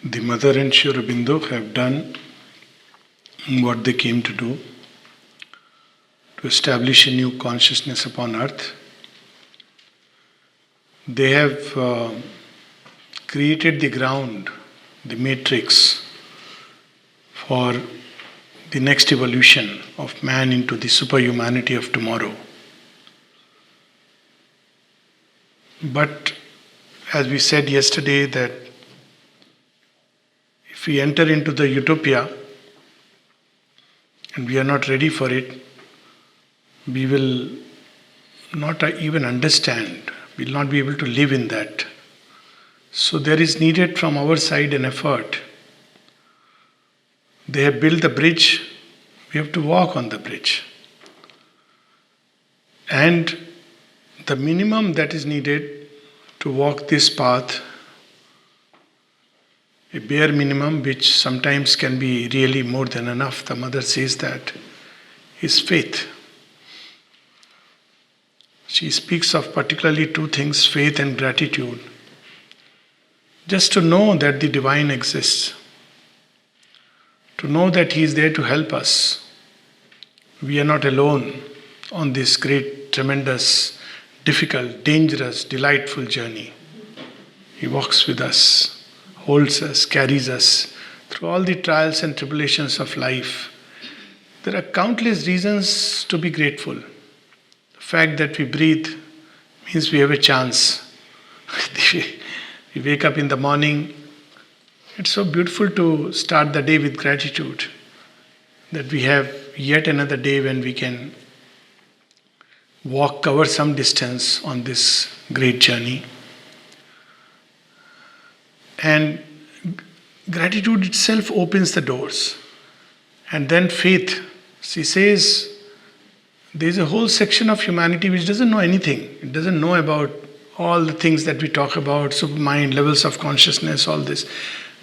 The Mother and Sri Aurobindo have done what they came to do, to establish a new consciousness upon earth. They have created the ground, the matrix for the next evolution of man into the superhumanity of tomorrow. But as we said yesterday, that if we enter into the utopia and we are not ready for it, we will not even understand, we will not be able to live in that. So there is needed from our side an effort. They have built the bridge, we have to walk on the bridge. And the minimum that is needed to walk this path, a bare minimum which sometimes can be really more than enough, the mother says that, is faith. She speaks of particularly two things, faith and gratitude. Just to know that the divine exists, to know that He is there to help us. We are not alone on this great, tremendous, difficult, dangerous, delightful journey. He walks with us, holds us, carries us through all the trials and tribulations of life. There are countless reasons to be grateful. The fact that we breathe means we have a chance. We wake up in the morning. It's so beautiful to start the day with gratitude that we have yet another day when we can cover some distance on this great journey. And gratitude itself opens the doors. And then faith. She says there's a whole section of humanity which doesn't know anything. It doesn't know about all the things that we talk about, supermind, levels of consciousness, all this.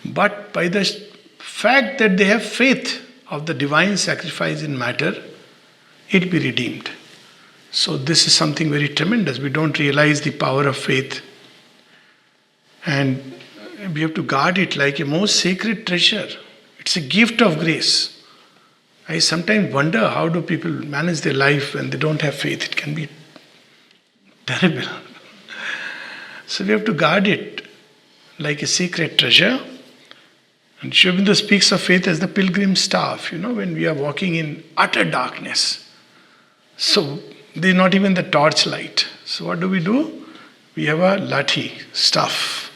But by the fact that they have faith of the divine sacrifice in matter, it be redeemed. So this is something very tremendous. We don't realize the power of faith. And we have to guard it like a most sacred treasure. It's a gift of grace. I sometimes wonder how do people manage their life when they don't have faith. It can be terrible. So we have to guard it like a sacred treasure. And Sri Aurobindo speaks of faith as the pilgrim staff, when we are walking in utter darkness. So there's not even the torchlight. So what do? We have a lathi, staff.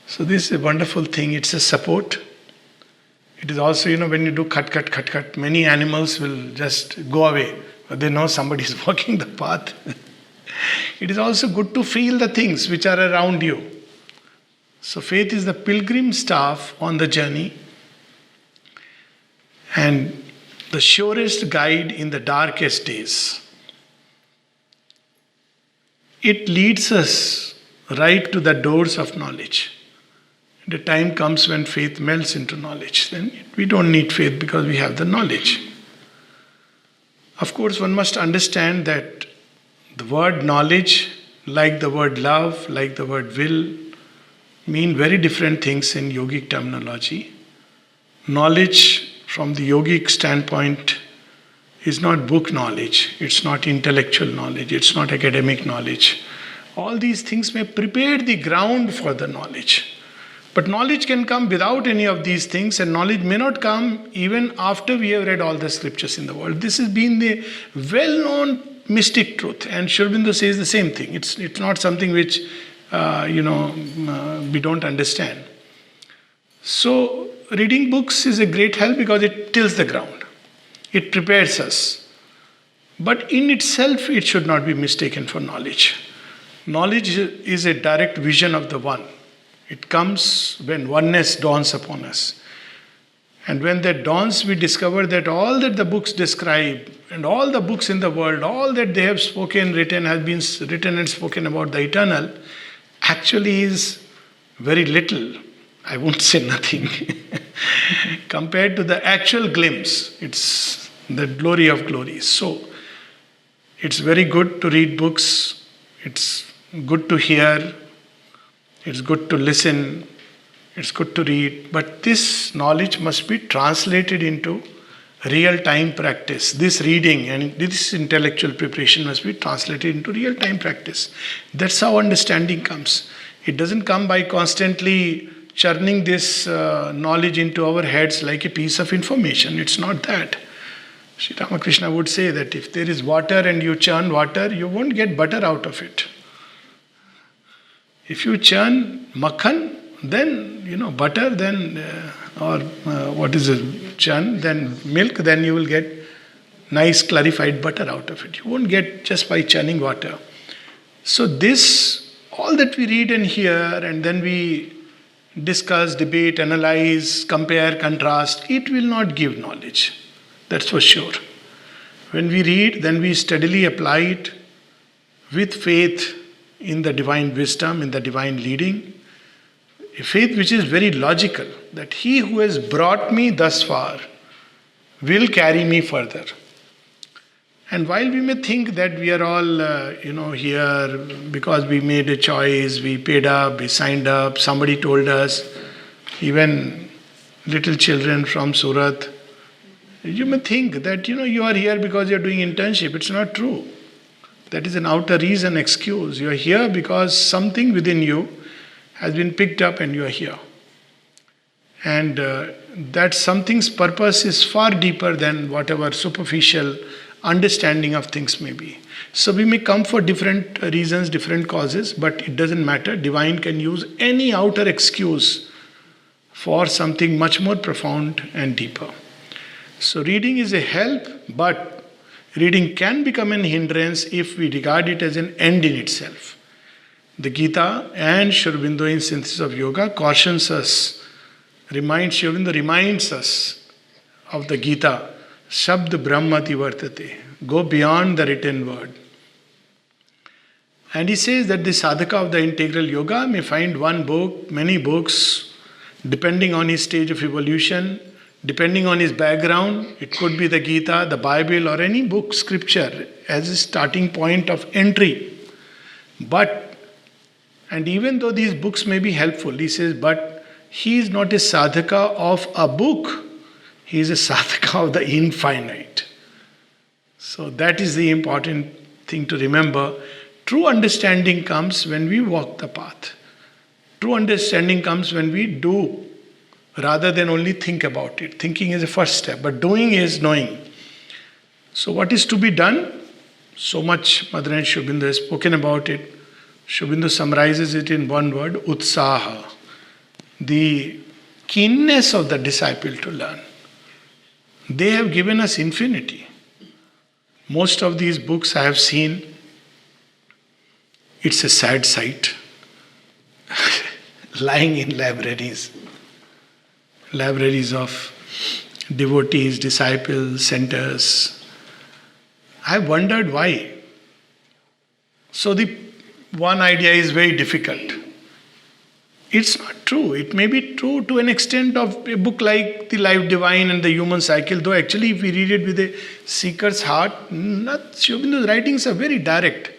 So this is a wonderful thing. It's a support. It is also, when you do cut, many animals will just go away. But they know somebody is walking the path. It is also good to feel the things which are around you. So faith is the pilgrim staff on the journey and the surest guide in the darkest days. It leads us right to the doors of knowledge. The time comes when faith melts into knowledge. Then we don't need faith because we have the knowledge. Of course, one must understand that the word knowledge, like the word love, like the word will, mean very different things in yogic terminology. Knowledge from the yogic standpoint is not book knowledge, it's not intellectual knowledge, it's not academic knowledge. All these things may prepare the ground for the knowledge. But knowledge can come without any of these things, and knowledge may not come even after we have read all the scriptures in the world. This has been the well-known mystic truth, and Sri Aurobindo says the same thing. It's not something which we don't understand. So reading books is a great help because it tills the ground. It prepares us. But in itself, it should not be mistaken for knowledge. Knowledge is a direct vision of the One. It comes when oneness dawns upon us. And when that dawns, we discover that all that the books describe and all the books in the world, all that they have written, has been written and spoken about the eternal, actually is very little. I won't say nothing. Compared to the actual glimpse, it's the glory of glories. So, it's very good to read books. It's good to hear. It's good to listen. It's good to read, but this knowledge must be translated into real time practice. This reading and this intellectual preparation must be translated into real time practice. That's how understanding comes. It doesn't come by constantly churning this knowledge into our heads like a piece of information. It's not that. Sri Ramakrishna would say that if there is water and you churn water, you won't get butter out of it. If you churn makhan, then butter, then what is it, churn, then milk, then you will get nice clarified butter out of it. You won't get just by churning water. So this, all that we read and hear, and then we discuss, debate, analyze, compare, contrast, it will not give knowledge. That's for sure. When we read, then we steadily apply it with faith in the divine wisdom, in the divine leading. A faith which is very logical, that he who has brought me thus far will carry me further. And while we may think that we are all, here because we made a choice, we paid up, we signed up, somebody told us, even little children from Surat, you may think that, you are here because you are doing internship. It's not true. That is an outer reason, excuse. You are here because something within you has been picked up and you are here. And that something's purpose is far deeper than whatever superficial understanding of things may be. So we may come for different reasons, different causes, but it doesn't matter. Divine can use any outer excuse for something much more profound and deeper. So reading is a help, but reading can become an hindrance if we regard it as an end in itself. The Gita and Sri Aurobindo in Synthesis of Yoga cautions us, Sri Aurobindo reminds us of the Gita, Shabd Brahmati Vartate, go beyond the written word. And he says that the sadhaka of the integral yoga may find one book, many books, depending on his stage of evolution, depending on his background. It could be the Gita, the Bible, or any book, scripture, as a starting point of entry. And even though these books may be helpful, he says, but he is not a sadhaka of a book, he is a sadhaka of the infinite. So that is the important thing to remember. True understanding comes when we walk the path. True understanding comes when we do, rather than only think about it. Thinking is a first step, but doing is knowing. So what is to be done? So much Mother and Sri Aurobindo has spoken about it. Sri Aurobindo summarizes it in one word, utsaha. The keenness of the disciple to learn. They have given us infinity. Most of these books I have seen, it's a sad sight. Lying in libraries of devotees, disciples, centers. I wondered why. So the one idea is very difficult. It's not true. It may be true to an extent of a book like The Life Divine and the Human Cycle, though actually if we read it with a seeker's heart, Sri Aurobindo's writings are very direct.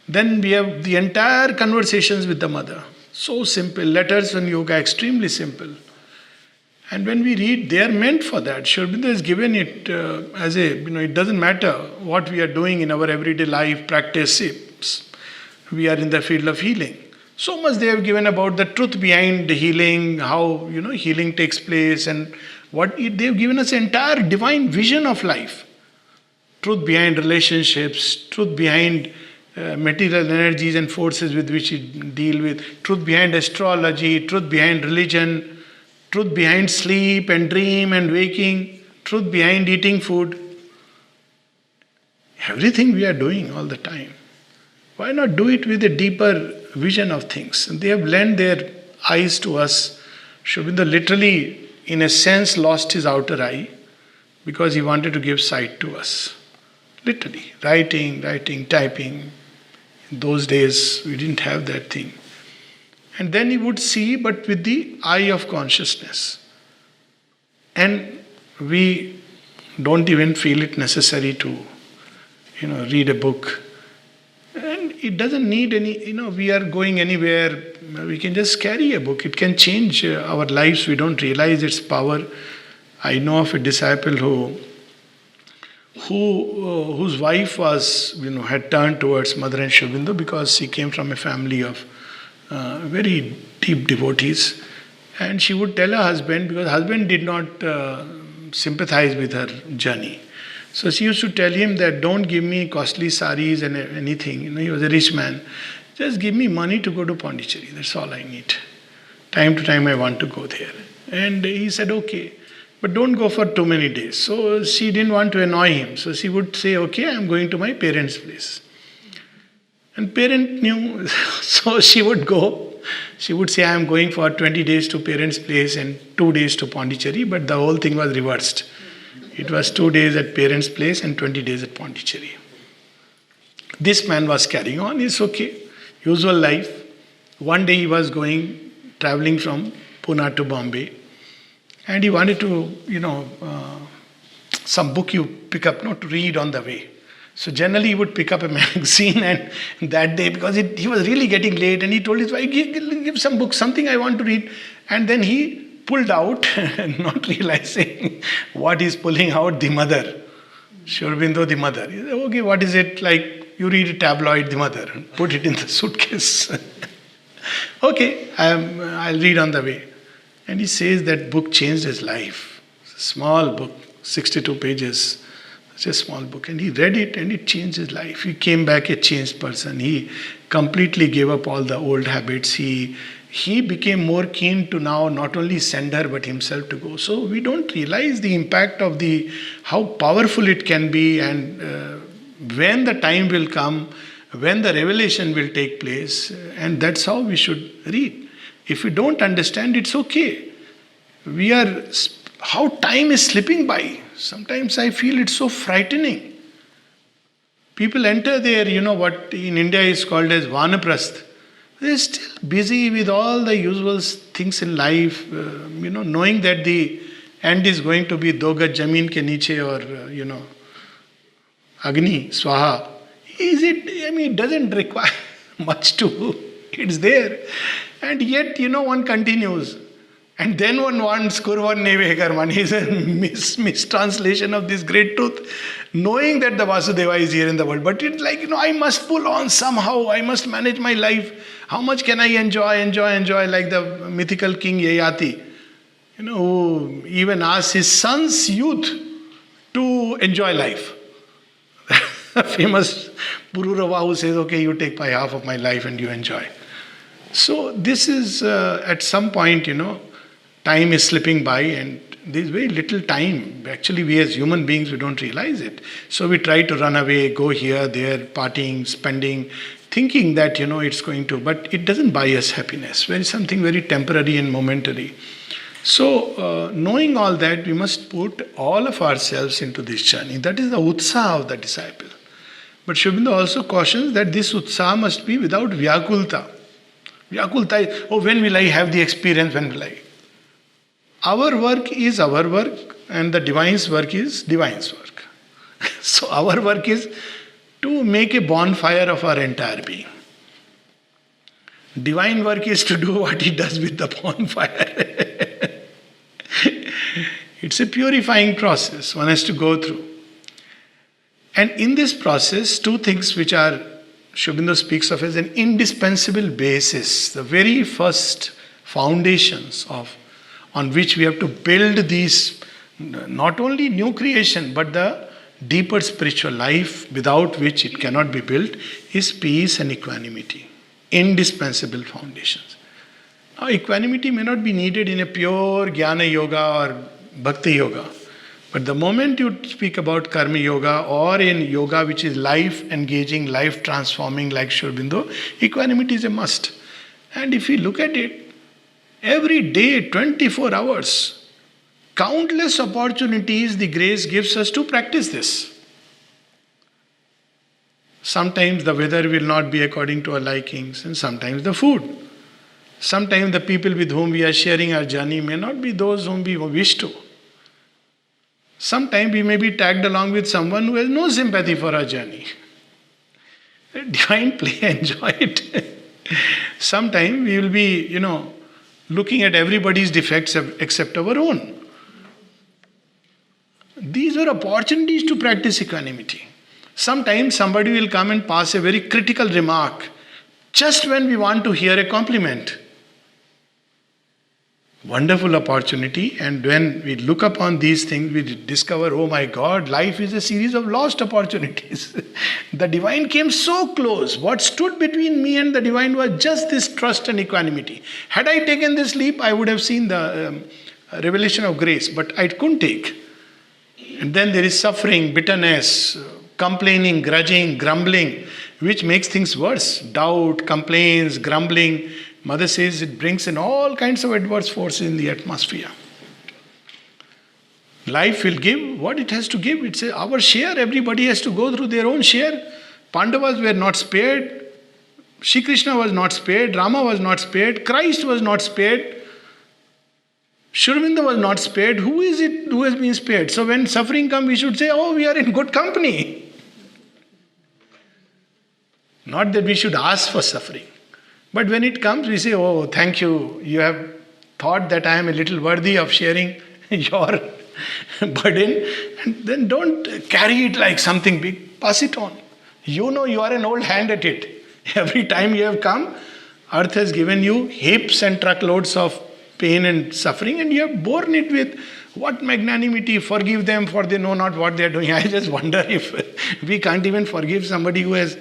Then we have the entire conversations with the mother. So simple. Letters on yoga, extremely simple. And when we read, they are meant for that. Sri Aurobindo has given it as a, it doesn't matter what we are doing in our everyday life, practice. We are in the field of healing. So much they have given about the truth behind healing, how, healing takes place, and they have given us entire divine vision of life. Truth behind relationships, truth behind material energies and forces with which we deal with, truth behind astrology, truth behind religion, truth behind sleep and dream and waking, truth behind eating food. Everything we are doing all the time. Why not do it with a deeper vision of things? And they have lent their eyes to us. Sri Aurobindo literally, in a sense, lost his outer eye because he wanted to give sight to us. Literally, writing, typing. In those days, we didn't have that thing. And then he would see, but with the eye of consciousness. And we don't even feel it necessary to, read a book. And it doesn't need any, we are going anywhere. We can just carry a book. It can change our lives. We don't realize its power. I know of a disciple whose wife was, had turned towards Mother and Sri Aurobindo because she came from a family of very deep devotees. And she would tell her husband, because husband did not sympathize with her journey. So she used to tell him that don't give me costly saris and anything. He was a rich man. Just give me money to go to Pondicherry. That's all I need. Time to time I want to go there. And he said, okay. But don't go for too many days. So she didn't want to annoy him. So she would say, okay, I'm going to my parents' place. And parent knew. So she would go. She would say, I'm going for 20 days to parents' place and 2 days to Pondicherry. But the whole thing was reversed. It was 2 days at parents' place and 20 days at Pondicherry. This man was carrying on. It's okay. Usual life. One day he was traveling from Pune to Bombay. And he wanted to, some book you pick up, to read on the way. So generally he would pick up a magazine, and that day, because he was really getting late, and he told his wife, give some book, something I want to read. And then he pulled out, not realizing what he's pulling out, the Mother. Sri Aurobindo, the Mother. He said, okay, what is it? Like, you read a tabloid, the Mother, and put it in the suitcase. Okay, I'll read on the way. And he says that book changed his life. It's a small book, 62 pages. It's a small book. And he read it and it changed his life. He came back a changed person. He completely gave up all the old habits. He became more keen to now not only send her but himself to go. So we don't realize the impact of how powerful it can be, and when the time will come, when the revelation will take place, and that's how we should read. If we don't understand, it's okay. How time is slipping by. Sometimes I feel it's so frightening. People enter there, what in India is called as Vanaprasth. They're still busy with all the usual things in life, knowing that the end is going to be do gaj zameen ke niche, or, Agni, Swaha. It doesn't require much to, it's there. And yet, one continues. And then one wants Kurvan Neve Karman. Is a mistranslation of this great truth, knowing that the Vasudeva is here in the world. But it's like, I must pull on somehow. I must manage my life. How much can I enjoy, like the mythical king Yayati, who even asked his son's youth to enjoy life. Famous Pururava who says, okay, you take by half of my life and you enjoy. So this is, at some point, time is slipping by, and there's very little time. Actually, we as human beings, we don't realize it. So we try to run away, go here, there, partying, spending, thinking that, it's going to, but it doesn't buy us happiness. It's something very temporary and momentary. So, knowing all that, we must put all of ourselves into this journey. That is the utsaha of the disciple. But Sri Aurobindo also cautions that this utsaha must be without vyakulta. Vyakulta is, when will I have the experience, when will I? Our work is our work, and the divine's work is divine's work. So our work is to make a bonfire of our entire being. Divine work is to do what he does with the bonfire. It's a purifying process one has to go through. And in this process, two things which are, Sri Aurobindo speaks of as an indispensable basis, the very first foundations on which we have to build these, not only new creation, but the deeper spiritual life without which it cannot be built, is peace and equanimity. Indispensable foundations. Now, equanimity may not be needed in a pure Jnana Yoga or Bhakti Yoga. But the moment you speak about Karma Yoga or in yoga which is life engaging, life transforming like Sri Aurobindo, equanimity is a must. And if we look at it, every day, 24 hours, countless opportunities the grace gives us to practice this. Sometimes the weather will not be according to our likings, and sometimes the food. Sometimes the people with whom we are sharing our journey may not be those whom we wish to. Sometimes we may be tagged along with someone who has no sympathy for our journey. Divine play, enjoy it. Sometime we will be, looking at everybody's defects except our own. These were opportunities to practice equanimity. Sometimes somebody will come and pass a very critical remark just when we want to hear a compliment. Wonderful opportunity, and when we look upon these things, we discover, oh my God, life is a series of lost opportunities. The divine came so close. What stood between me and the divine was just this trust and equanimity. Had I taken this leap, I would have seen the revelation of grace, but I couldn't take. And then there is suffering, bitterness, complaining, grudging, grumbling, which makes things worse. Doubt, complaints, grumbling. Mother says it brings in all kinds of adverse forces in the atmosphere. Life will give what it has to give. It's our share. Everybody has to go through their own share. Pandavas were not spared. Shri Krishna was not spared. Rama was not spared. Christ was not spared. Sri Aurobindo was not spared. Who is it who has been spared? So when suffering comes, we should say, oh, we are in good company. Not that we should ask for suffering. But when it comes, we say, oh, thank you. You have thought that I am a little worthy of sharing your burden. And then don't carry it like something big. Pass it on. You know you are an old hand at it. Every time you have come, earth has given you heaps and truckloads of pain and suffering, and you have borne it with what magnanimity. Forgive them, for they know not what they are doing. I just wonder if we can't even forgive somebody who has,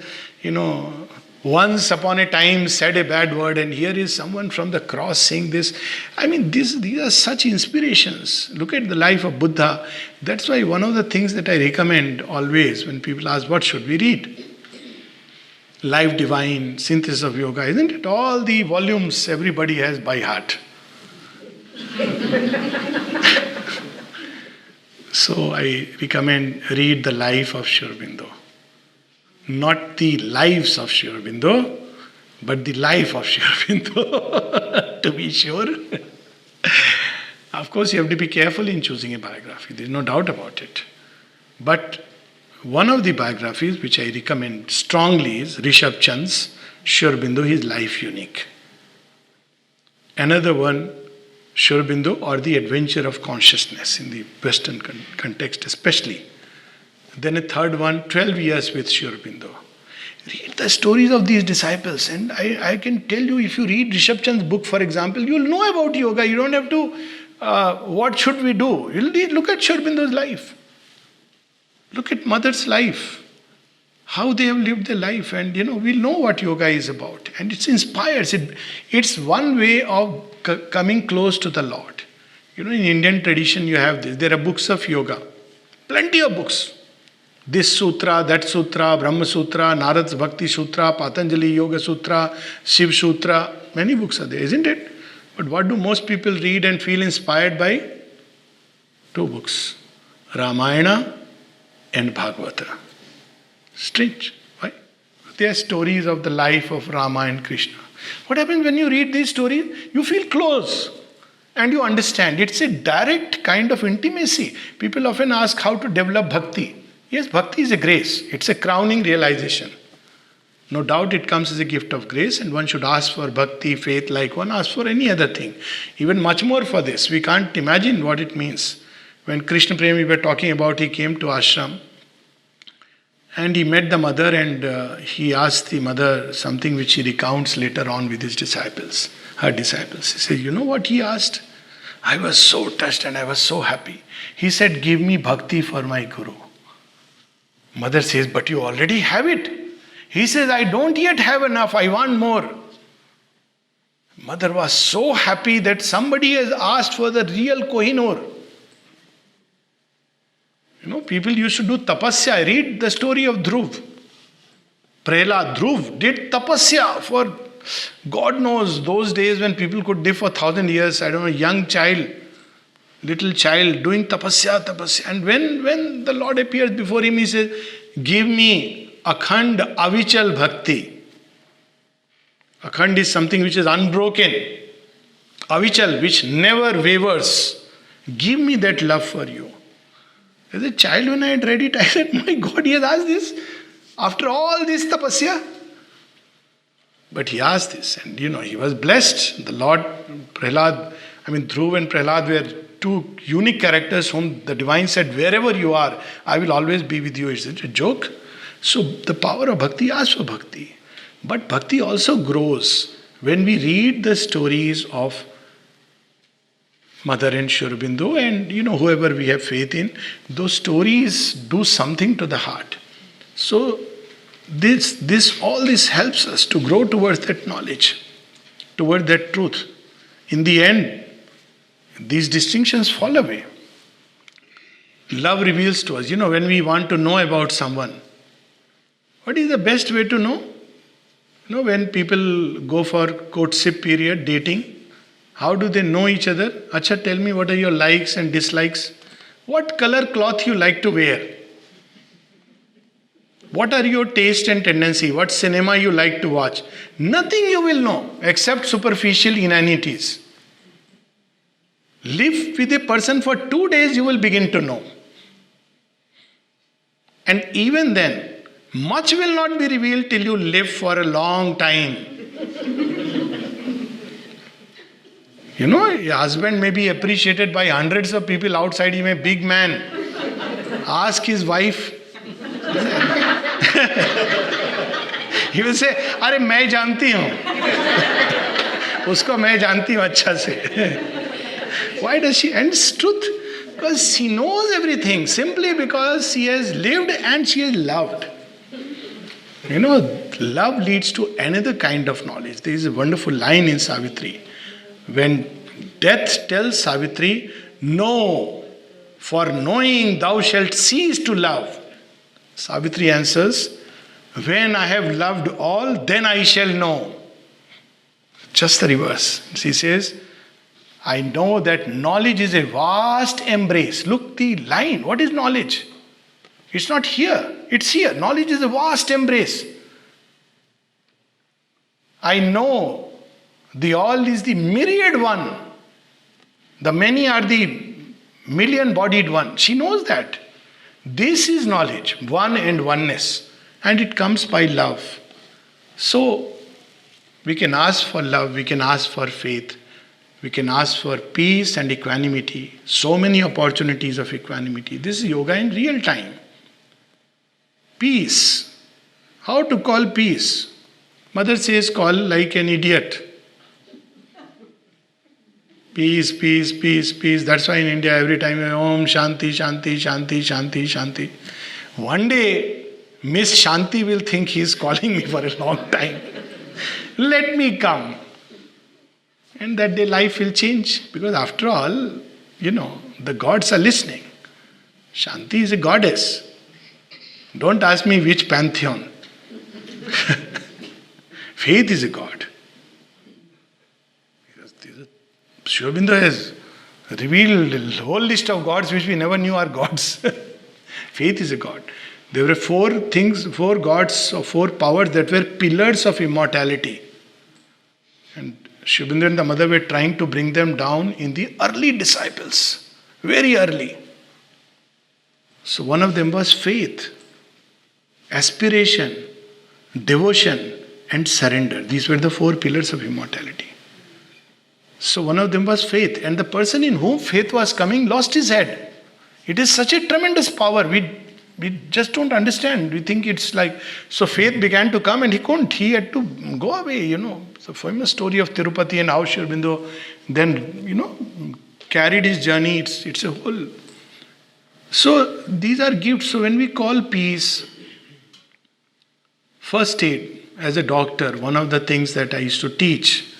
once upon a time said a bad word, and here is someone from the cross saying this. I mean, these are such inspirations. Look at the life of Buddha. That's why one of the things that I recommend always when people ask, what should we read? Life Divine, Synthesis of Yoga, isn't it? All the volumes everybody has by heart. So I recommend read the life of Sri Aurobindo. Not the lives of Sri Aurobindo, but the life of Sri Aurobindo, to be sure. Of course, you have to be careful in choosing a biography. There is no doubt about it. But one of the biographies which I recommend strongly is Rishabh Chand's Sri Aurobindo, His Life Unique. Another one, Sri Aurobindo or the Adventure of Consciousness in the Western context especially. Then a third one, 12 Years with Sri Aurobindo. Read the stories of these disciples, and I can tell you, if you read Rishabh Chand's book, for example, you'll know about yoga. You don't have to, what should we do? You'll look at Sri Aurobindo's life. Look at Mother's life. How they have lived their life, and we'll know what yoga is about. And it inspires. It's one way of coming close to the Lord. In Indian tradition you have this. There are books of yoga. Plenty of books. This sutra, that sutra, Brahma Sutra, Narad's Bhakti Sutra, Patanjali Yoga Sutra, Shiv Sutra. Many books are there, isn't it? But what do most people read and feel inspired by? Two books. Ramayana and Bhagavata. Strange. Why? They are stories of the life of Rama and Krishna. What happens when you read these stories? You feel close and you understand. It's a direct kind of intimacy. People often ask how to develop bhakti. Yes, bhakti is a grace. It's a crowning realization. No doubt it comes as a gift of grace, and one should ask for bhakti, faith, like one asks for any other thing. Even much more for this. We can't imagine what it means. When Krishna Prem we were talking about, he came to ashram and he met the mother, and he asked the mother something which he recounts later on with his disciples, her disciples. He said, you know what he asked? I was so touched and I was so happy. He said, give me bhakti for my guru. Mother says, but you already have it. He says, I don't yet have enough, I want more. Mother was so happy that somebody has asked for the real Kohinoor. People used to do tapasya. Read the story of Dhruv. Prahlad, Dhruv did tapasya for God knows those days when people could live for 1,000 years. I don't know, young child, little child doing tapasya. And when the Lord appears before him, he says, give me akhand avichal bhakti. Akhand is something which is unbroken. Avichal, which never wavers. Give me that love for you. As a child, when I had read it, I said, my God, he has asked this. After all this tapasya. But he asked this, and he was blessed. The Lord, Prahlad, Dhruv and Prahlad were two unique characters whom the divine said, wherever you are, I will always be with you. Is it a joke? So the power of bhakti, ask for bhakti. But bhakti also grows when we read the stories of Mother and Sri Aurobindo and whoever we have faith in. Those stories do something to the heart. So all this helps us to grow towards that knowledge, toward that truth. In the end, these distinctions fall away. Love reveals to us, when we want to know about someone, what is the best way to know? When people go for courtship period, dating, how do they know each other? Acha, tell me what are your likes and dislikes? What color cloth you like to wear? What are your taste and tendency? What cinema you like to watch? Nothing you will know except superficial inanities. Live with a person for 2 days, you will begin to know. And even then, much will not be revealed till you live for a long time. A husband may be appreciated by hundreds of people outside him, a big man. Ask his wife. He will say, अरे मैं जानती हूँ उसको मैं जानती हूँ अच्छा से. Why does she? And it's truth. Because she knows everything. Simply because she has lived and she has loved. Love leads to another kind of knowledge. There is a wonderful line in Savitri. When death tells Savitri, no, for knowing thou shalt cease to love. Savitri answers, when I have loved all, then I shall know. Just the reverse. She says, I know that knowledge is a vast embrace. Look the line. What is knowledge? It's not here. It's here. Knowledge is a vast embrace. I know the all is the myriad one. The many are the million-bodied one. She knows that. This is knowledge, one and oneness. And it comes by love. So, we can ask for love, we can ask for faith, we can ask for peace and equanimity. So many opportunities of equanimity. This is yoga in real time. Peace. How to call peace? Mother says, call like an idiot. Peace, peace, peace, peace. That's why in India every time, Om Shanti, Shanti, Shanti, Shanti, Shanti. One day, Miss Shanti will think he is calling me for a long time. Let me come. And that day life will change. Because after all, the gods are listening. Shanti is a goddess. Don't ask me which pantheon. Faith is a god. Sri Aurobindo has revealed a whole list of gods which we never knew are gods. Faith is a god. There were 4 gods or 4 powers that were pillars of immortality. And Sri Aurobindo and the mother were trying to bring them down in the early disciples. Very early. So one of them was faith, aspiration, devotion, and surrender. These were the 4 pillars of immortality. So one of them was faith. And the person in whom faith was coming lost his head. It is such a tremendous power. We just don't understand. We think it's like... So faith began to come and he couldn't. He had to go away, It's a famous story of Tirupati and how Sri Aurobindo then, carried his journey. It's a whole... So these are gifts. So when we call peace, first aid, as a doctor, one of the things that I used to teach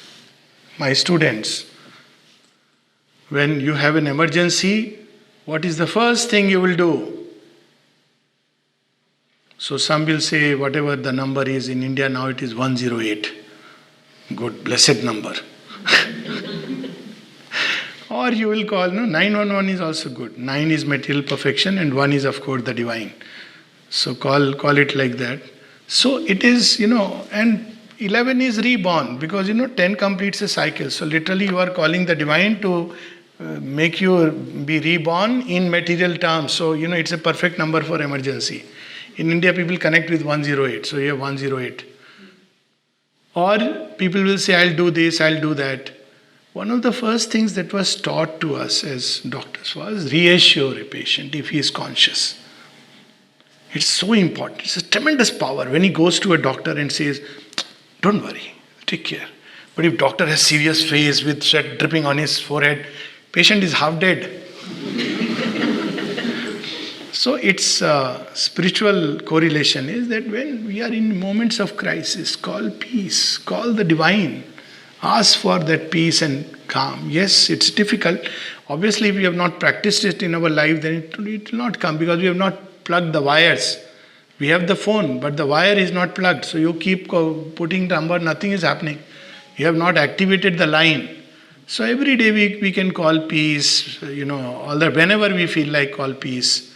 my students, when you have an emergency, what is the first thing you will do? So some will say whatever the number is in India now, it is 108. Good, blessed number. Or you will call, 911 is also good. 9 is material perfection and 1 is of course the divine. So call it like that. So it is, and 11 is reborn because 10 completes a cycle. So literally you are calling the divine to make you be reborn in material terms. So it's a perfect number for emergency. In India, people connect with 108. So you have 108. Or people will say, I'll do this, I'll do that. One of the first things that was taught to us as doctors was reassure a patient if he is conscious. It's so important. It's a tremendous power when he goes to a doctor and says, don't worry, take care. But if doctor has serious face with sweat dripping on his forehead, patient is half dead. So its spiritual correlation is that when we are in moments of crisis, call peace, call the divine, ask for that peace and calm. Yes, it's difficult. Obviously, if we have not practiced it in our life, then it will not come because we have not plugged the wires. We have the phone, but the wire is not plugged. So you keep putting number, nothing is happening. You have not activated the line. So every day we can call peace, all that. Whenever we feel like, call peace.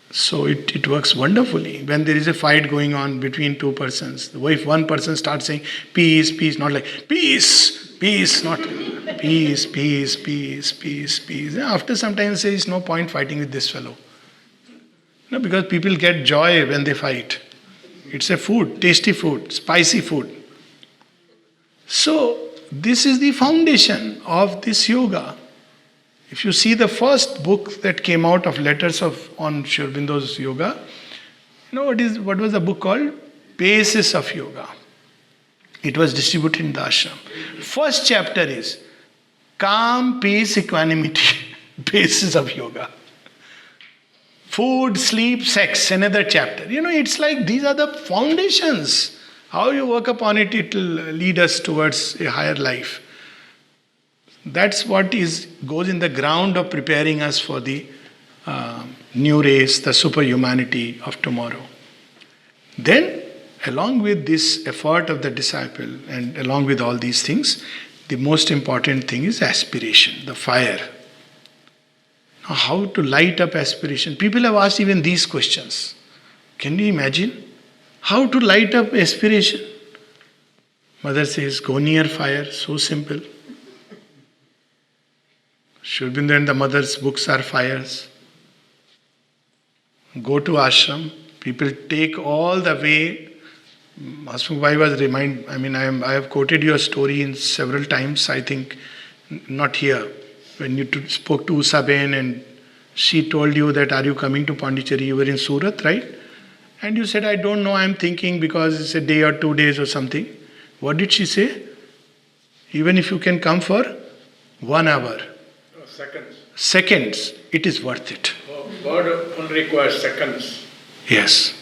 So it works wonderfully. When there is a fight going on between two persons, if one person starts saying peace, peace, not like peace, peace, not peace, peace, peace, peace, peace. After some time there is no point fighting with this fellow. Because people get joy when they fight. It's a food, tasty food, spicy food. So this is the foundation of this yoga. If you see the first book that came out of letters on Sri Aurobindo's yoga, what was the book called? Basis of Yoga. It was distributed in the ashram. First chapter is calm, peace, equanimity. Basis of yoga. Food, sleep, sex, another chapter. It's like these are the foundations. How you work upon it, it will lead us towards a higher life. That's what goes in the ground of preparing us for the new race, the superhumanity of tomorrow. Then, along with this effort of the disciple and along with all these things, the most important thing is aspiration, the fire. Now, how to light up aspiration? People have asked even these questions. Can you imagine? How to light up aspiration? Mother says, go near fire, so simple. Sri Aurobindo and the mother's books are fires. Go to ashram. People take all the way. Hasmukh Bhai was I have quoted your story in several times, I think, not here. When you spoke to Usaben and she told you that, are you coming to Pondicherry? You were in Surat, right? And you said, I don't know, I'm thinking because it's a day or 2 days or something. What did she say? Even if you can come for 1 hour. Seconds, it is worth it. God only requires seconds. Yes.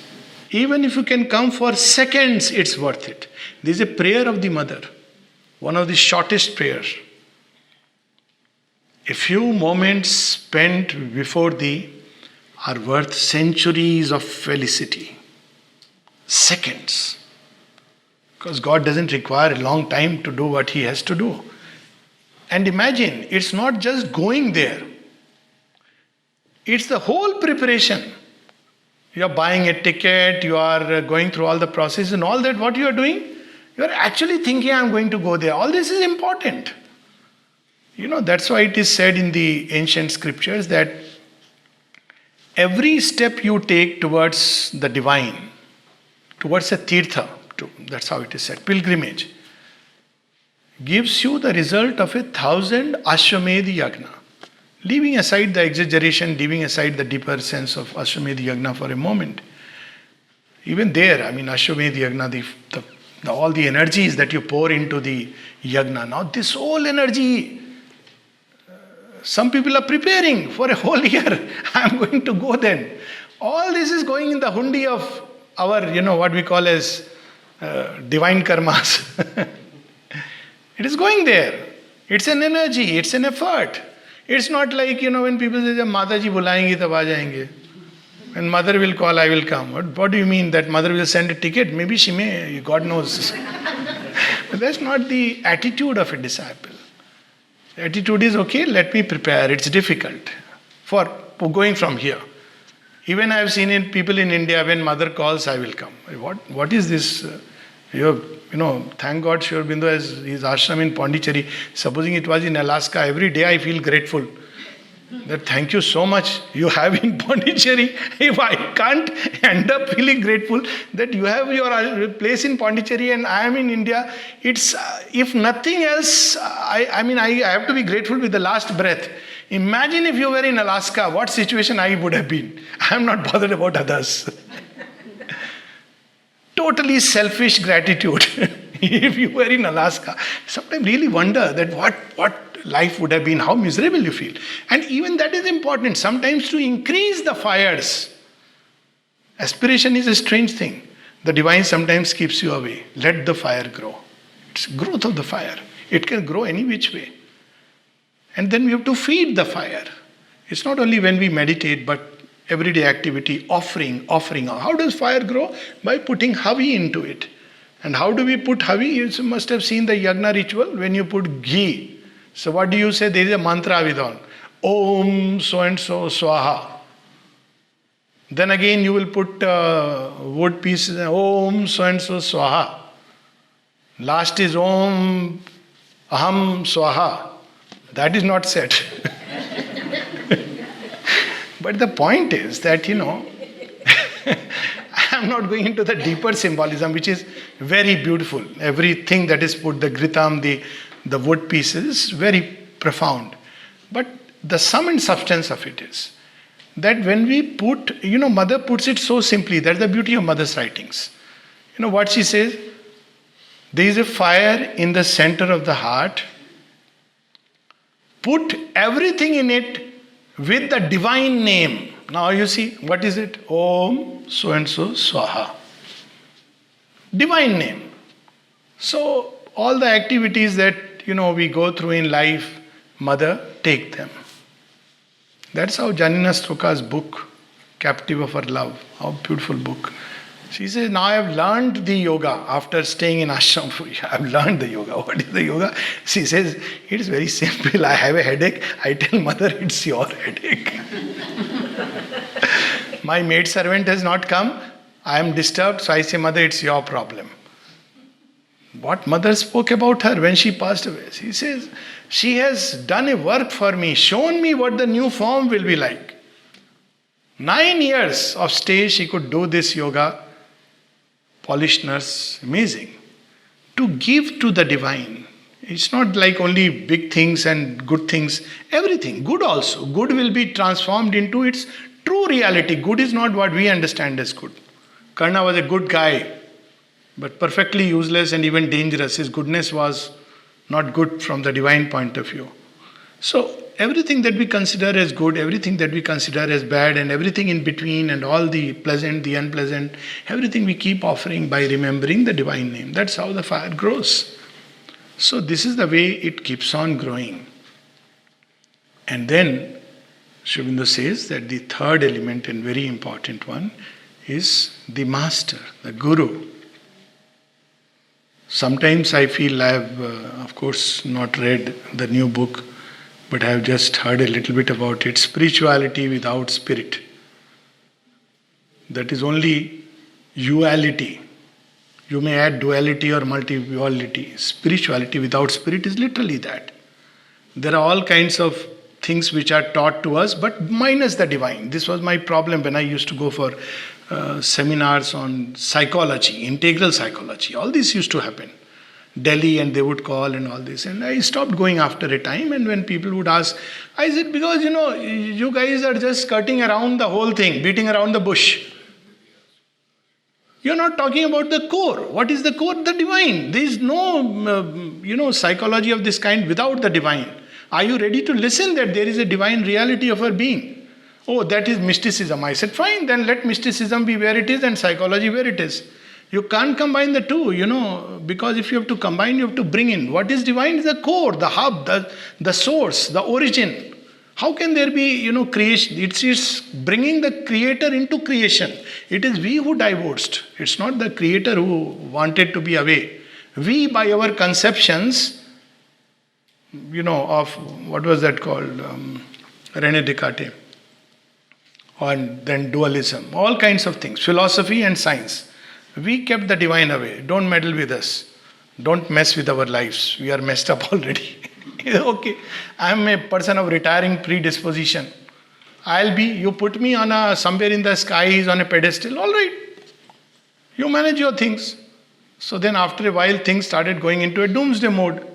Even if you can come for seconds, it's worth it. This is a prayer of the mother. One of the shortest prayers. A few moments spent before thee are worth centuries of felicity. Seconds. Because God doesn't require a long time to do what He has to do. And imagine, it's not just going there. It's the whole preparation. You are buying a ticket, you are going through all the process and all that. What you are doing? You are actually thinking, I'm going to go there. All this is important. That's why it is said in the ancient scriptures that every step you take towards the divine, towards a tirtha, that's how it is said, pilgrimage, gives you the result of 1,000 Ashwamedh Yagna. Leaving aside the exaggeration, leaving aside the deeper sense of Ashwamedh Yagna for a moment. Even there, Ashwamedh Yagna, all the energies that you pour into the Yagna. Now this whole energy, some people are preparing for a whole year. I'm going to go then. All this is going in the hundi of our, what we call as divine karmas. It is going there. It's an energy, it's an effort. It's not like, when people say, Mataji bulayenge tab aa jayenge. When mother will call, I will come. What do you mean? That mother will send a ticket? Maybe she may, God knows. But that's not the attitude of a disciple. The attitude is, okay, let me prepare. It's difficult for going from here. Even I have seen in people in India, when mother calls, I will come. What is this? Thank God Sri Aurobindo has his ashram in Pondicherry. Supposing it was in Alaska, every day I feel grateful. That thank you so much you have in Pondicherry. If I can't end up feeling grateful that you have your place in Pondicherry and I am in India, it's if nothing else, I have to be grateful with the last breath. Imagine if you were in Alaska, what situation I would have been. I am not bothered about others. Totally selfish gratitude. If you were in Alaska, sometimes really wonder that what life would have been, how miserable you feel. And even that is important, sometimes to increase the fires. Aspiration is a strange thing. The divine sometimes keeps you away. Let the fire grow. It's growth of the fire. It can grow any which way. And then we have to feed the fire. It's not only when we meditate, but everyday activity, offering. How does fire grow? By putting havi into it. And how do we put havi? You must have seen the yagna ritual when you put ghee. So what do you say? There is a mantra with on. Om so and so swaha. Then again you will put wood pieces. Om so and so swaha. Last is Om aham swaha. That is not said. But the point is that, I am not going into the deeper symbolism, which is very beautiful. Everything that is put, the gritam, the wood pieces, very profound. But the sum and substance of it is that when we put, Mother puts it so simply. That's the beauty of Mother's writings. You know what she says? There is a fire in the center of the heart. Put everything in it with the divine name. Now you see, what is it? Om so and so swaha. Divine name. So all the activities that we go through in life, Mother, take them. That's how Janina Stroka's book, Captive of Her Love, how beautiful book. She says, now I have learned the yoga after staying in ashram for years. I have learned the yoga. What is the yoga? She says, it is very simple. I have a headache. I tell Mother, it's your headache. My maid servant has not come. I am disturbed. So I say, Mother, it's your problem. What Mother spoke about her when she passed away. She says, she has done a work for me, shown me what the new form will be like. 9 years of stay she could do this yoga. Polished nurse, amazing. To give to the divine. It's not like only big things and good things. Everything, good also. Good will be transformed into its true reality. Good is not what we understand as good. Karna was a good guy, but perfectly useless and even dangerous. His goodness was not good from the divine point of view. So everything that we consider as good, everything that we consider as bad, and everything in between, and all the pleasant, the unpleasant, everything we keep offering by remembering the divine name. That's how the fire grows. So this is the way it keeps on growing. And then Sri Aurobindo says that the third element and very important one is the master, the guru. Sometimes I feel I have, of course, not read the new book, but I have just heard a little bit about it. Spirituality without spirit. That is only duality. You may add duality or multi-duality. Spirituality without spirit is literally that. There are all kinds of things which are taught to us, but minus the divine. This was my problem when I used to go for seminars on psychology, integral psychology. All this used to happen. Delhi, and they would call and all this. And I stopped going after a time. And when people would ask, I said, because you guys are just skirting around the whole thing, beating around the bush. You're not talking about the core. What is the core? The divine. There is no, psychology of this kind without the divine. Are you ready to listen that there is a divine reality of our being? Oh, that is mysticism. I said, fine, then let mysticism be where it is and psychology where it is. You can't combine the two, because if you have to combine, you have to bring in. What is divine is the core, the hub, the source, the origin. How can there be, creation? It's bringing the creator into creation. It is we who divorced. It's not the creator who wanted to be away. We, by our conceptions, of, what was that called? René Descartes. And then dualism. All kinds of things. Philosophy and science. We kept the divine away. Don't meddle with us. Don't mess with our lives. We are messed up already. Okay, I am a person of retiring predisposition. You put me on somewhere in the skies on a pedestal, all right. You manage your things. So then after a while things started going into a doomsday mode.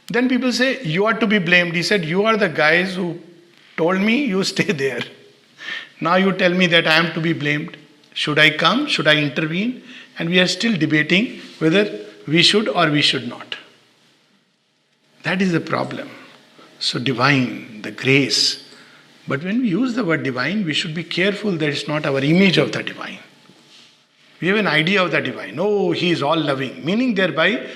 Then people say, you are to be blamed. He said, you are the guys who told me you stay there. Now you tell me that I am to be blamed. Should I come? Should I intervene? And we are still debating whether we should or we should not. That is the problem. So divine, the grace. But when we use the word divine, we should be careful that it's not our image of the divine. We have an idea of the divine. Oh, he is all loving. Meaning thereby,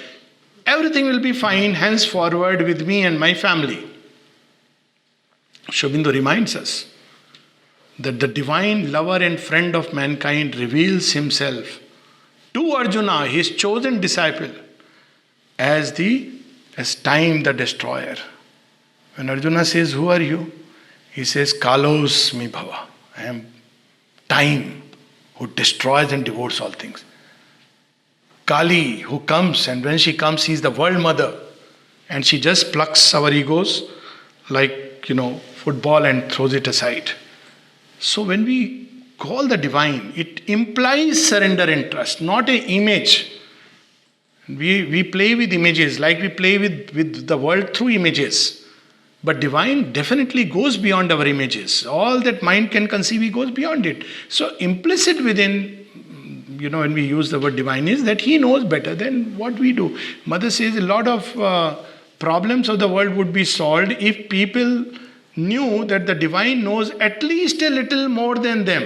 everything will be fine henceforward with me and my family. Sri Aurobindo reminds us that the divine lover and friend of mankind reveals himself to Arjuna, his chosen disciple, as time the destroyer. When Arjuna says, who are you? He says, Kalos mi bhava. I am time, who destroys and devotes all things. Kali, who comes, and when she comes, she is the world mother. And she just plucks our egos like, football and throws it aside. So when we call the divine, it implies surrender and trust, not an image. We play with images, like we play with the world through images. But divine definitely goes beyond our images. All that mind can conceive, he goes beyond it. So implicit within, when we use the word divine, is that he knows better than what we do. Mother says a lot of problems of the world would be solved if people knew that the divine knows at least a little more than them.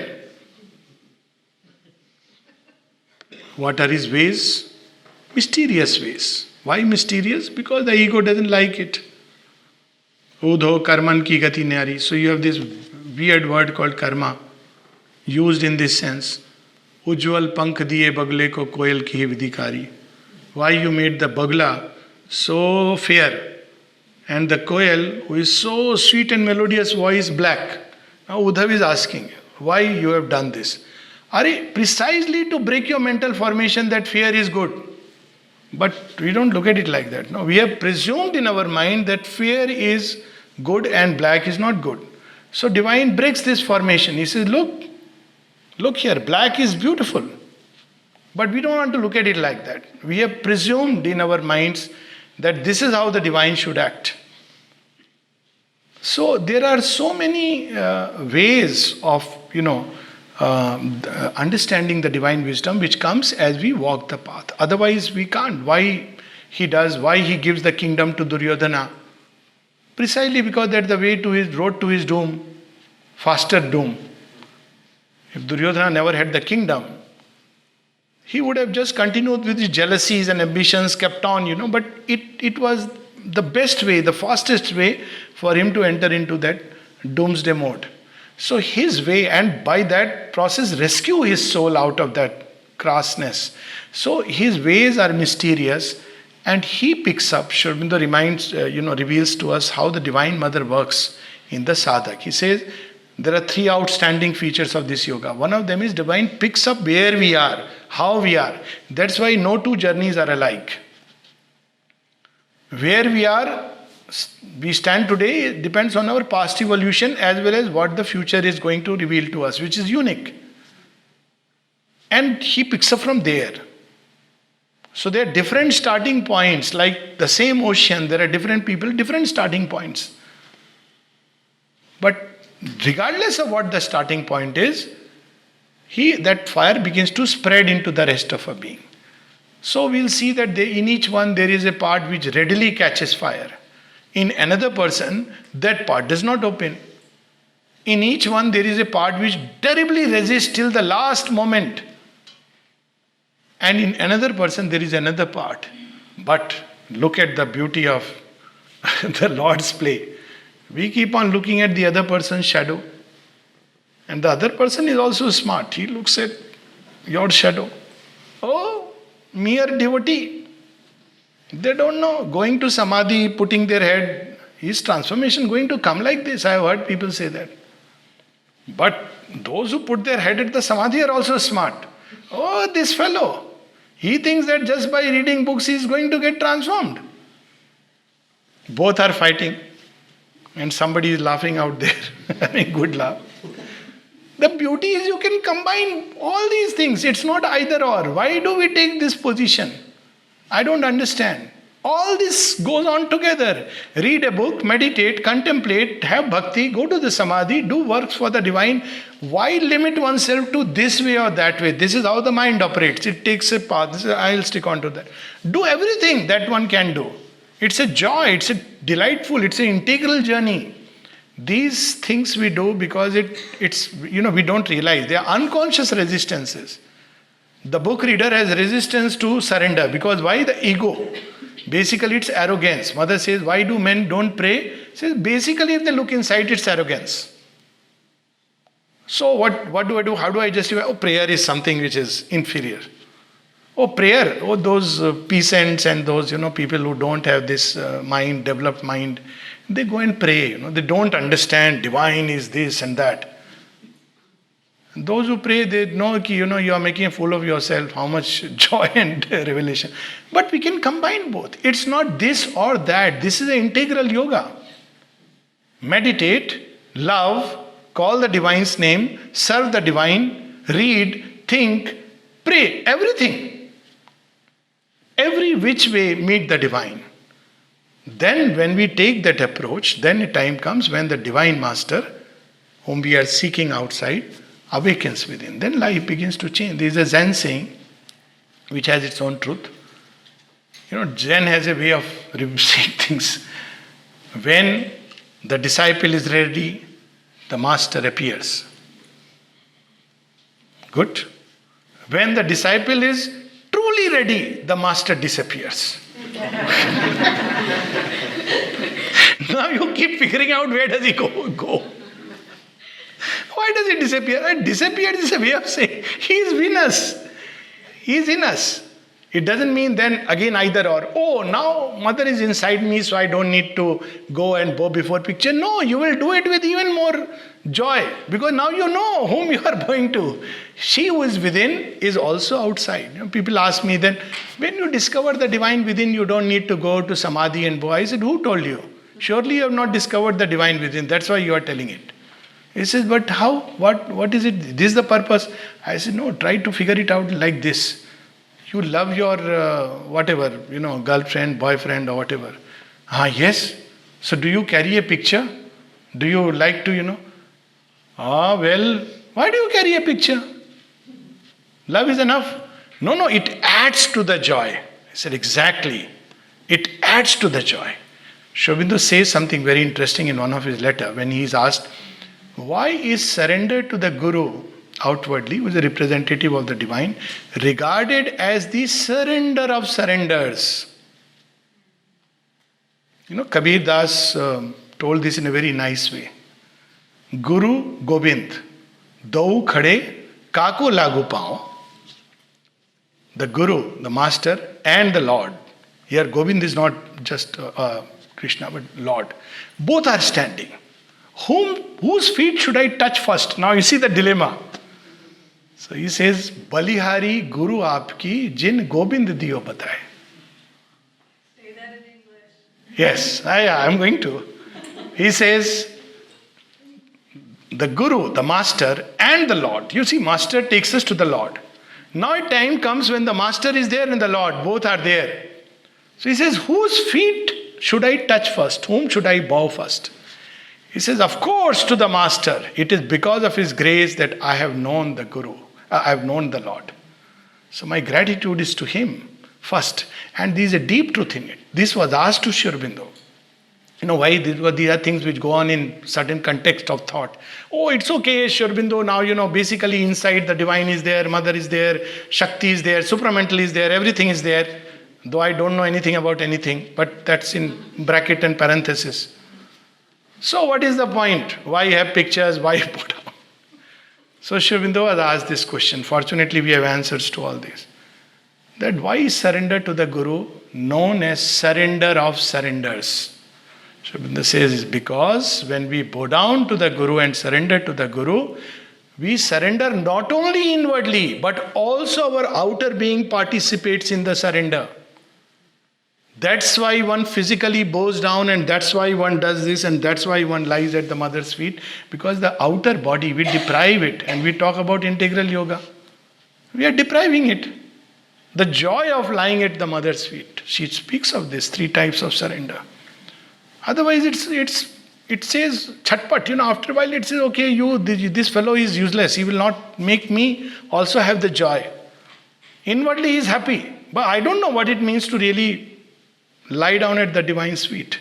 What are his ways? Mysterious ways. Why mysterious? Because the ego doesn't like it. Udho karman ki gati nyari. So you have this weird word called karma, used in this sense. Ujjwal pankh diye bagle ko koyal ki vidikari. Why you made the bagla so fair and the koyal, who is so sweet and melodious voice, black? Now Uddhav is asking, why you have done this? Precisely to break your mental formation that fear is good. But we don't look at it like that. No, we have presumed in our mind that fear is good and black is not good. So divine breaks this formation. He says, look here, black is beautiful. But we don't want to look at it like that. We have presumed in our minds that this is how the divine should act. So there are so many ways of, understanding the divine wisdom which comes as we walk the path. Otherwise we can't. Why he gives the kingdom to Duryodhana? Precisely because that's the way to his road to his doom, faster doom. If Duryodhana never had the kingdom, he would have just continued with his jealousies and ambitions, kept on, but it was the best way, the fastest way for him to enter into that doomsday mode. So his way, and by that process rescue his soul out of that crassness. So his ways are mysterious, and he picks up, Sri Aurobindo reveals to us how the Divine Mother works in the sadhak. He says there are 3 outstanding features of this yoga. One of them is divine picks up where we are, how we are. That's why no 2 journeys are alike. Where we stand today depends on our past evolution as well as what the future is going to reveal to us, which is unique. And he picks up from there. So there are different starting points, like the same ocean, there are different people, different starting points. But regardless of what the starting point is, that fire begins to spread into the rest of our being. So we'll see that in each one there is a part which readily catches fire. In another person, that part does not open. In each one there is a part which terribly resists till the last moment. And in another person there is another part. But look at the beauty of the Lord's play. We keep on looking at the other person's shadow. And the other person is also smart. He looks at your shadow. Oh, mere devotee. They don't know. Going to Samadhi, putting their head, is transformation going to come like this? I have heard people say that. But those who put their head at the Samadhi are also smart. Oh, this fellow. He thinks that just by reading books he is going to get transformed. Both are fighting, and somebody is laughing out there, having good laugh. The beauty is you can combine all these things. It's not either or. Why do we take this position? I don't understand. All this goes on together. Read a book, meditate, contemplate, have bhakti, go to the samadhi, do works for the divine. Why limit oneself to this way or that way? This is how the mind operates. It takes a path. I'll stick on to that. Do everything that one can do. It's a joy, it's a delightful, it's an integral journey. These things we do because it's we don't realize. They are unconscious resistances. The book reader has resistance to surrender because why? The ego. Basically it's arrogance. Mother says, why do men don't pray? Says basically if they look inside, it's arrogance. So what do I do? How do I justify? Oh, prayer is something which is inferior. Oh, prayer. Oh, those peasants and those people who don't have this developed mind, they go and pray. They don't understand divine is this and that. Those who pray, they know that you are making a fool of yourself. How much joy and revelation. But we can combine both. It's not this or that. This is an integral yoga. Meditate, love, call the divine's name, serve the divine, read, think, pray, everything. Every which way meet the divine. Then when we take that approach, then a time comes when the divine master, whom we are seeking outside, awakens within. Then life begins to change. There is a Zen saying, which has its own truth. Zen has a way of saying things. When the disciple is ready, the master appears. Good. When the disciple is truly ready, the master disappears. Now you keep figuring out where does he go. Why does he disappear? Disappeared is a way of saying he is in us. He is in us. It doesn't mean then again either or. Oh, now mother is inside me, so I don't need to go and bow before picture. No, you will do it with even more joy because now you know whom you are going to. She who is within is also outside. People ask me then, when you discover the divine within, you don't need to go to samadhi and bow. I said, who told you? Surely you have not discovered the divine within. That's why you are telling it. He says, but how? What is it? This is the purpose. I said, no, try to figure it out like this. You love your girlfriend, boyfriend or whatever. Yes. So do you carry a picture? Do you like to, well, why do you carry a picture? Love is enough. No, it adds to the joy. I said, exactly. It adds to the joy. Sri Aurobindo says something very interesting in one of his letters when he is asked, why is surrender to the Guru outwardly, who is a representative of the divine, regarded as the surrender of surrenders? Kabir Das told this in a very nice way. Guru Gobind, dau khade kako lagu pao. The Guru, the Master, and the Lord. Here Gobind is not just Krishna, but Lord. Both are standing. Whose feet should I touch first? Now you see the dilemma. So he says, Balihari Guru aapki jin Gobind diyo bataye. Say that in English. Yes, I'm going to. He says, the Guru, the Master, and the Lord. You see, Master takes us to the Lord. Now a time comes when the Master is there and the Lord, both are there. So he says, whose feet should I touch first? Whom should I bow first? He says, of course to the Master. It is because of his grace that I have known the Guru. I have known the Lord. So my gratitude is to him first. And there is a deep truth in it. This was asked to Sri Aurobindo. Why? These are things which go on in certain context of thought. Oh, it's okay, Sri Aurobindo, now, basically inside the divine is there, mother is there, Shakti is there, supramental is there, everything is there. Though I don't know anything about anything, but that's in bracket and parenthesis. So what is the point? Why have pictures? Why put up? So Sri Aurobindo has asked this question. Fortunately, we have answers to all this. That why is surrender to the Guru known as surrender of surrenders? Sri Aurobindo says it's because when we bow down to the Guru and surrender to the Guru, We surrender not only inwardly, but also our outer being participates in the surrender. That's why one physically bows down, and that's why one does this, and that's why one lies at the mother's feet. Because the outer body, we deprive it, and we talk about integral yoga. We are depriving it. The joy of lying at the mother's feet. She speaks of this 3 types of surrender. Otherwise, it says chatpat. After a while, it says, okay, this fellow is useless. He will not make me also have the joy. Inwardly, he is happy, but I don't know what it means to really lie down at the divine's feet.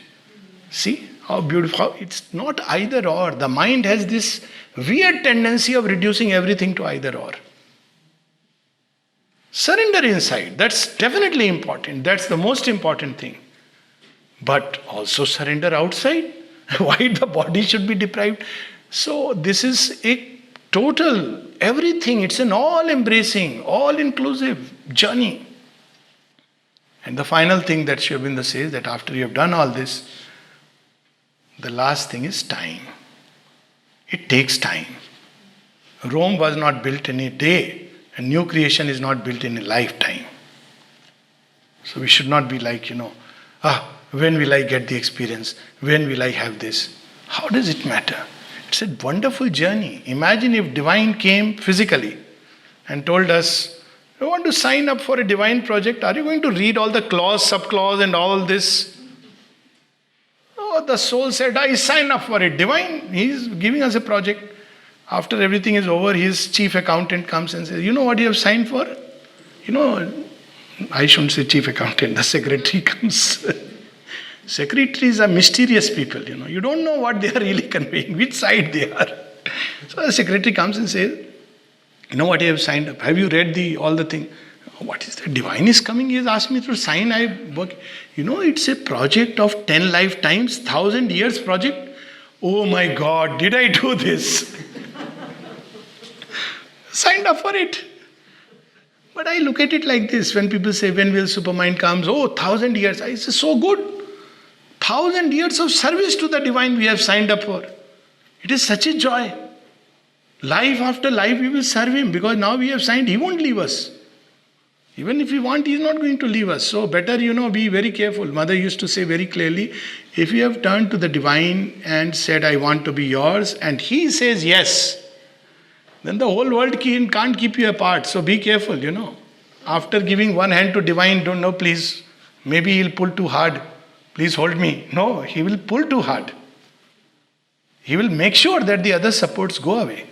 See how beautiful. It's not either or. The mind has this weird tendency of reducing everything to either or. Surrender inside. That's definitely important. That's the most important thing. But also surrender outside. Why the body should be deprived? So this is a total, everything. It's an all-embracing, all-inclusive journey. And the final thing that Sri Aurobindo says, that after you have done all this, the last thing is time. It takes time. Rome was not built in a day. A new creation is not built in a lifetime. So we should not be like, when will I get the experience? When will I have this? How does it matter? It's a wonderful journey. Imagine if divine came physically and told us, you want to sign up for a divine project? Are you going to read all the clause, subclause and all this? Oh, the soul said, I sign up for it. Divine, he's giving us a project. After everything is over, his chief accountant comes and says, you know what you have signed for? I shouldn't say chief accountant, the secretary comes. Secretaries are mysterious people, You don't know what they are really conveying, which side they are. So the secretary comes and says, you know what you have signed up? Have you read all the thing? What is that? Divine is coming. He has asked me to sign. I work. It's a project of 10 lifetimes, 1,000 years project. Oh my God, did I do this? Signed up for it. But I look at it like this. When people say, when will Supermind comes? 1,000 years. I say, so good. 1,000 years of service to the divine we have signed up for. It is such a joy. Life after life we will serve him, because now we have signed, he won't leave us. Even if we want, he is not going to leave us. So better, be very careful. Mother used to say very clearly, if you have turned to the divine and said, I want to be yours, and he says yes, then the whole world can't keep you apart. So be careful, After giving one hand to divine, don't know, please, maybe he'll pull too hard. Please hold me. No, he will pull too hard. He will make sure that the other supports go away.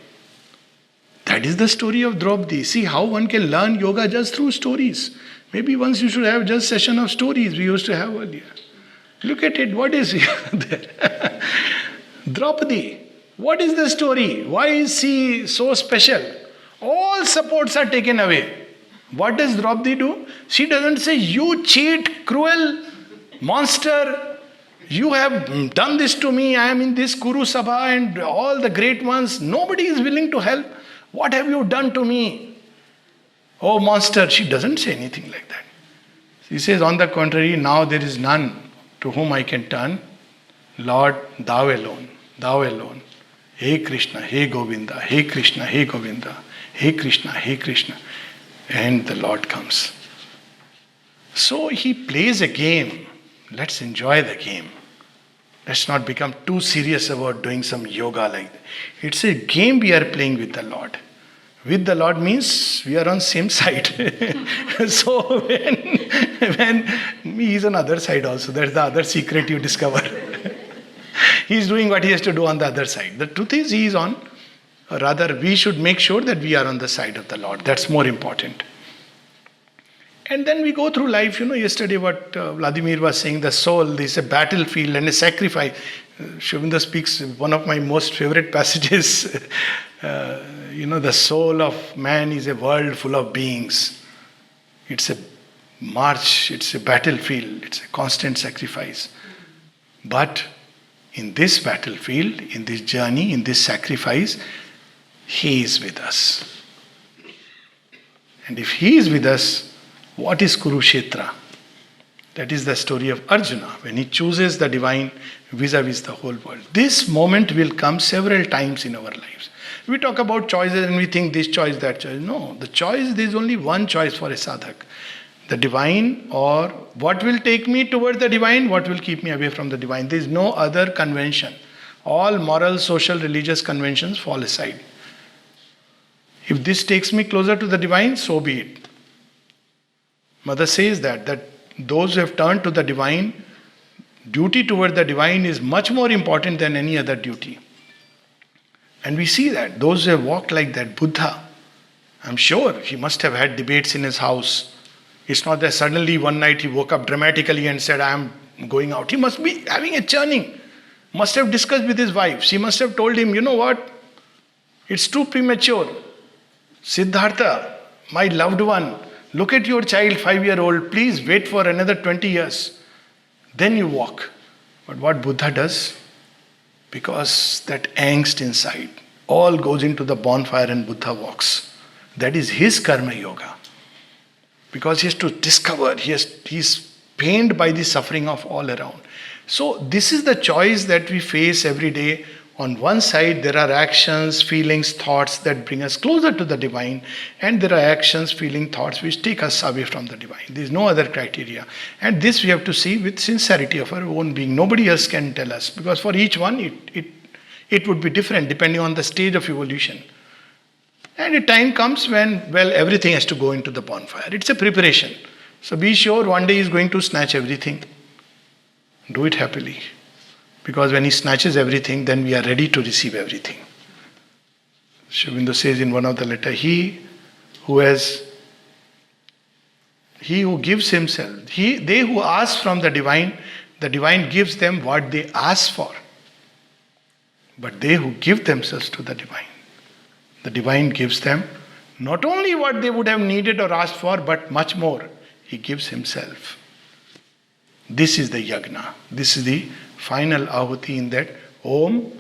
That is the story of Draupadi. See how one can learn yoga just through stories. Maybe once you should have just session of stories we used to have earlier. Look at it. What is there? Draupadi. What is the story? Why is she so special? All supports are taken away. What does Draupadi do? She doesn't say, you cheat, cruel monster. You have done this to me. I am in this Kuru Sabha and all the great ones. Nobody is willing to help. What have you done to me? Oh, monster. She doesn't say anything like that. She says, on the contrary, now there is none to whom I can turn. Lord, thou alone. Thou alone. Hey Krishna, hey Govinda, hey Krishna, hey Govinda, hey Krishna, hey Krishna. And the Lord comes. So he plays a game. Let's enjoy the game. Let's not become too serious about doing some yoga like that. It's a game we are playing with the Lord. With the Lord means we are on same side. So when he is on other side also, that's the other secret you discover. He is doing what he has to do on the other side. The truth is he is on, or rather we should make sure that we are on the side of the Lord. That's more important. And then we go through life, yesterday what Vladimir was saying, the soul is a battlefield and a sacrifice. Sri Aurobindo speaks, one of my most favorite passages, the soul of man is a world full of beings. It's a march, it's a battlefield, it's a constant sacrifice. But in this battlefield, in this journey, in this sacrifice, he is with us. And if he is with us, what is Kurukshetra? That is the story of Arjuna, when he chooses the divine vis-a-vis the whole world. This moment will come several times in our lives. We talk about choices and we think this choice, that choice. No, the choice, there is only one choice for a sadhak. The divine, or what will take me toward the divine, what will keep me away from the divine. There is no other convention. All moral, social, religious conventions fall aside. If this takes me closer to the divine, so be it. Mother says that those who have turned to the divine, duty toward the divine is much more important than any other duty. And we see that those who have walked like that, Buddha, I'm sure he must have had debates in his house. It's not that suddenly one night he woke up dramatically and said, I am going out. He must be having a churning. Must have discussed with his wife. She must have told him, you know what? It's too premature. Siddhartha, my loved one, look at your child, 5-year-old. Please wait for another 20 years. Then you walk. But what Buddha does, because that angst inside all goes into the bonfire and Buddha walks. That is his karma yoga. Because he has to discover, he's pained by the suffering of all around. So this is the choice that we face every day. On one side, there are actions, feelings, thoughts that bring us closer to the divine, and there are actions, feelings, thoughts which take us away from the divine. There is no other criteria. And this we have to see with sincerity of our own being. Nobody else can tell us, because for each one, it would be different depending on the stage of evolution. And a time comes when, well, everything has to go into the bonfire. It's a preparation. So be sure one day he is going to snatch everything. Do it happily. Because when he snatches everything, then we are ready to receive everything. Sri Aurobindo says in one of the letters, he who gives himself, they who ask from the divine gives them what they ask for. But they who give themselves to the divine gives them not only what they would have needed or asked for, but much more. He gives himself. This is the yagna. This is the final ahuti in that Om,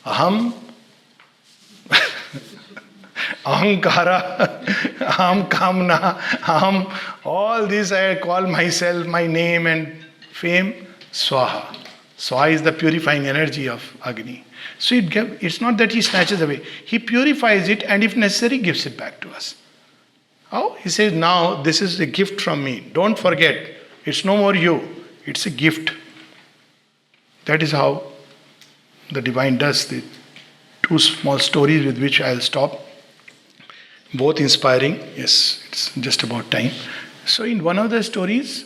Aham, Ahankara, Aham Kamna, Aham, all this I call myself, my name and fame, Swaha. Swaha is the purifying energy of Agni. So it's not that he snatches away. He purifies it and if necessary gives it back to us. How? He says, now this is a gift from me. Don't forget, it's no more you. It's a gift. That is how the divine does. The two small stories with which I'll stop. Both inspiring. Yes, it's just about time. So in one of the stories,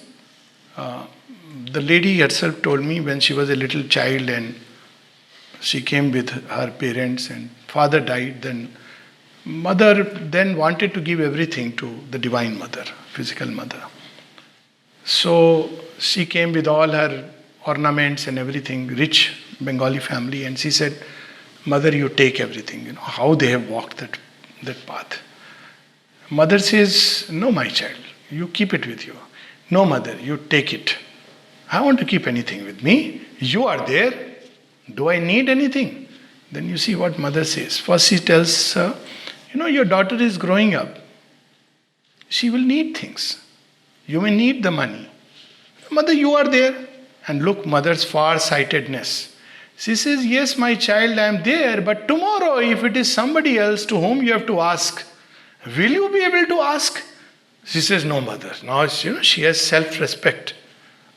the lady herself told me when she was a little child and she came with her parents and father died, then mother then wanted to give everything to the divine mother, physical mother. So she came with all her ornaments and everything, rich Bengali family, and she said, Mother, you take everything. You know how they have walked that path. Mother says, no, my child, you keep it with you. No, mother, you take it. I want to keep anything with me. You are there. Do I need anything? Then you see what mother says. First she tells her, your daughter is growing up. She will need things. You may need the money. Mother, you are there. And look, mother's far-sightedness. She says, yes, my child, I am there, but tomorrow if it is somebody else to whom you have to ask, will you be able to ask? She says, no, mother. Now, she has self-respect.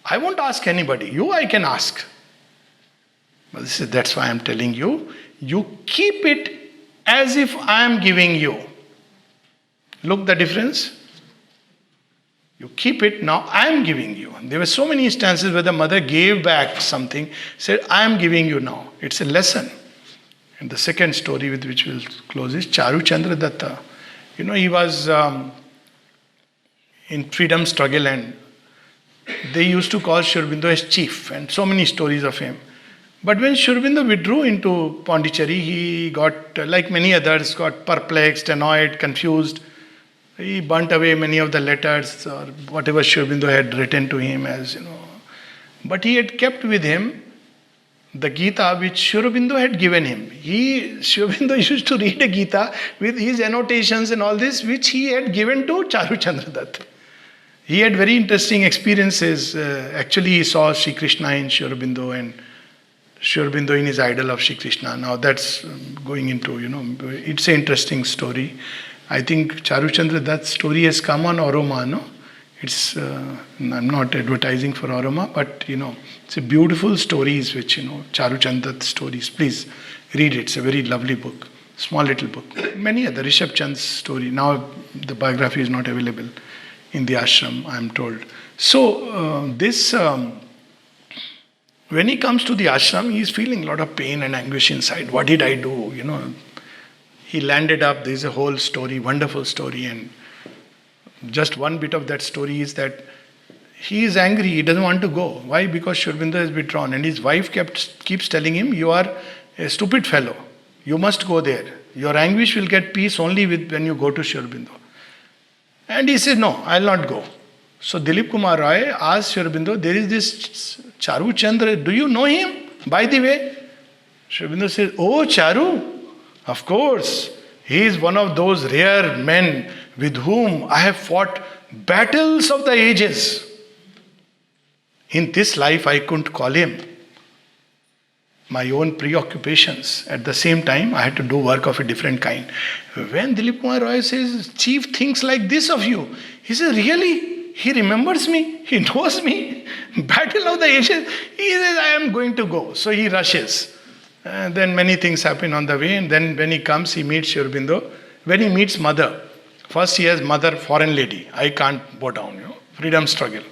I won't ask anybody. You, I can ask. Mother says, that's why I am telling you, you keep it as if I am giving you. Look the difference. You keep it, now I am giving you. There were so many instances where the mother gave back something, said, I am giving you now. It's a lesson. And the second story with which we'll close is Charu Chandra Datta. He was in freedom struggle and they used to call Sri Aurobindo as chief and so many stories of him. But when Sri Aurobindo withdrew into Pondicherry, he got, like many others, got perplexed, annoyed, confused. He burnt away many of the letters or whatever Sri Aurobindo had written to him But he had kept with him the Gita which Sri Aurobindo had given him. Sri Aurobindo used to read a Gita with his annotations and all this which he had given to Charu Chandra Datta. He had very interesting experiences. Actually, he saw Sri Krishna in Sri Aurobindo and Sri Aurobindo in his idol of Shri Krishna. Now that's going into, it's an interesting story. I think Charuchandra, that story has come on Oroma, no? It's, I'm not advertising for Oroma, but it's a beautiful stories which, Charuchandra stories. Please read it. It's a very lovely book. Small little book. Many other, Rishabh Chand's story. Now the biography is not available in the ashram, I am told. So when he comes to the ashram, he is feeling a lot of pain and anguish inside. What did I do? He landed up, there is a whole story, wonderful story, and just one bit of that story is that he is angry, he doesn't want to go. Why? Because Sri Aurobindo has withdrawn, and his wife keeps telling him, you are a stupid fellow, you must go there. Your anguish will get peace only when you go to Sri Aurobindo. And he says, no, I'll not go. So Dilip Kumar Roy asked Sri Aurobindo, there is this Charu Chandra, do you know him? By the way, Sri Aurobindo says, oh, Charu, of course, he is one of those rare men with whom I have fought battles of the ages. In this life, I couldn't call him. My own preoccupations. At the same time, I had to do work of a different kind. When Dilip Kumar Roy says, Chief thinks like this of you, he says, really? He remembers me? He knows me? Battle of the ages? He says, I am going to go. So he rushes. And then many things happen on the way, and then when he comes, he meets Sri Aurobindo. When he meets mother, first he has mother, foreign lady. I can't bow down, freedom struggle.